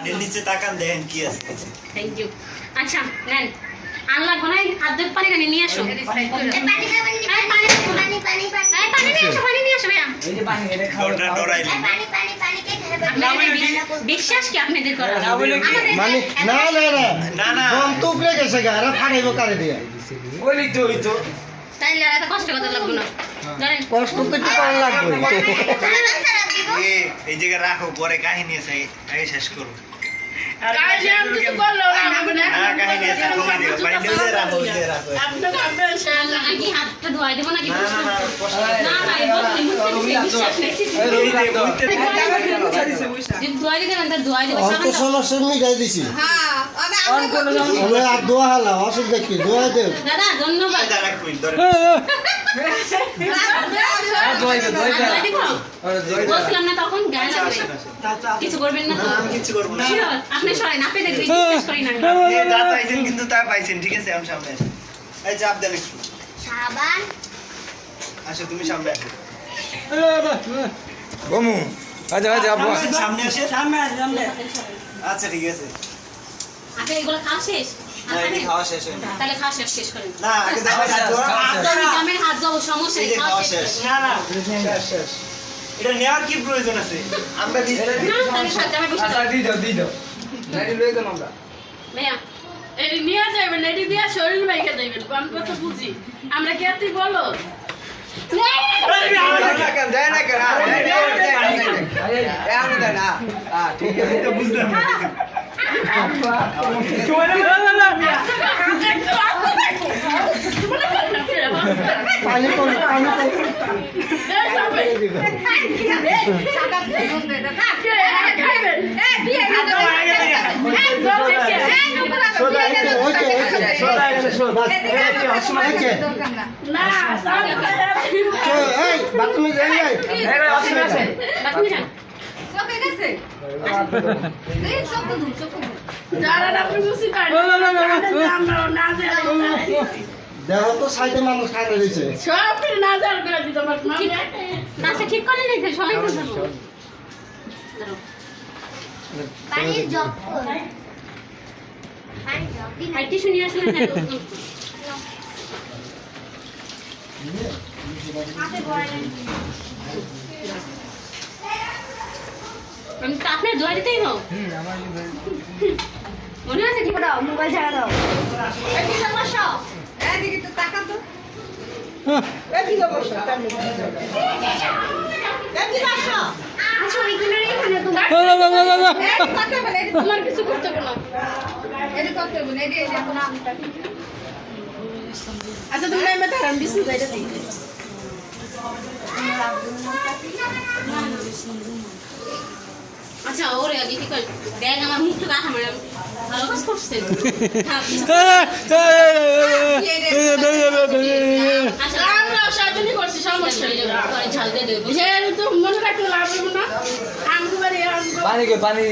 এর নিচে তাকান দেখেন কি আছে। Thank you. আচ্ছা নেন আল্লাহ ঘনাই আদ্যক পানি কানি নিয়ে আসো। পানি নিয়ে আসো, পানি নিয়ে আসো ভাইয়া। এই যে পানি এটা খাও ওটা ডরাইলেন বিশ্বাস কি আপনাদের করা মানে না না না না না বম তো উপরে গেছে গা আর ফাটাইবো কারে দিয়ে ওই তো ওই তো তাইলে এত কষ্ট করতে লাগবে না ধরেন কষ্ট তো একটু করা লাগবে এই জায়গায় রাখো, পরে কাহিনী আছে, আগে শেষ করো। কাজে আমি কিছু করলো না হ্যাঁ কাহিনী আছে, তুমি দিও পানি দিয়ে রাখো, ওই যে রাখো। আমি কি হাতটা ধোয়া দেব নাকি না না না কষ্ট না না এই বলতে বিশ্বাস নেই যদি ধোয়া দিতে না তাহলে ধোয়া দেব অন্ত সমস্যা মিটাই দিছি আমি আর দোয়া হালা অসুখ দেখি দোয়া দেব দাদা ধন্যবাদ এক মিনিট ধরে বলছিলাম না তখন গায়ে লাগবে কিছু করবেন না তো আমি কিছু করবো না। Sure, আপনি সরেন আপনি দেখবেন বিশ্বাস করি না আমি। আপনি যা চাইছেন কিন্তু তা পাইছেন, ঠিক আছে? আমি সামনে আসি। এই চাপ দেন একটু। সাবান আসো তুমি সামনে আসো। বমু আচ্ছা আচ্ছা আপু আসেন, সামনে আসেন। আচ্ছা ঠিক আছে। আপনি এগুলো খাওয়া শেষ না এই খাওয়া শেষ হয়নি। তাহলে খাওয়া শেষ করেন না আগে যাবে হাত ধোয়া। জামের হাত যাবো সমস্যা এই নেই যে খাওয়া খাওয়া শেষ শেষ। না না শেষ শেষ। এটা নেওয়ার কি প্রয়োজন আছে? আমরা দিচ্ছি। না তাহলে সাথে জামে বসে আচ্ছা দি দাও নাইলে লয়ে গেলাম আমরা ভাইয়া এটি নিয়ে যাবেন এটি দিয়ে শরীর বাইকে যাইবেন আমি কত বুঝি আমরা কি আর তুই বলো দেয় না কেন আমি দেয় না ঠিক আছে এটা বুঝলাম না। পানি কোন পানি সোদা এসে ওইছে সোদা এসে সোদা এসে এই বাথরুমে যাই যাই বাকি না যারা আপনি বুঝি পারেন আমরা না যাই দেহ তো সাইডে মানুষ খাইতে দিছে সব না যাওয়ার করে দিতে পারবো আচ্ছা ঠিক করে নিতে সবাই তো যাবো পানির জগ পানির জগ দিন আর টিস্যু নিয়ে আসলে না আমি তো আপনার দোয়া দিতেই হোক মনে আছে কি দাও মোবাইল ছাড়া দাও এই সমস্যা এদিকে তো তাকা তো এদিকে বসো এদিকে আসো আচ্ছা ওইখানে তোমার তোমার কিছু করতে হবে না এদিকে করতে হবে না এদিকে এখন আমি তাকি আচ্ছা তুমি নেমে থাকেন বিছু যাইতে দিই আচ্ছা ওরে আগে কি কর দেখ আমার মুখটা দেখা ম্যাডাম ভালো কাজ করছেন আচ্ছা আমরা সাজনি করছি সমস্যা নেই ঝাল দিয়ে দেবো যে তো মনে রাখতে লাভ হবে না আমি বাড়ি পানি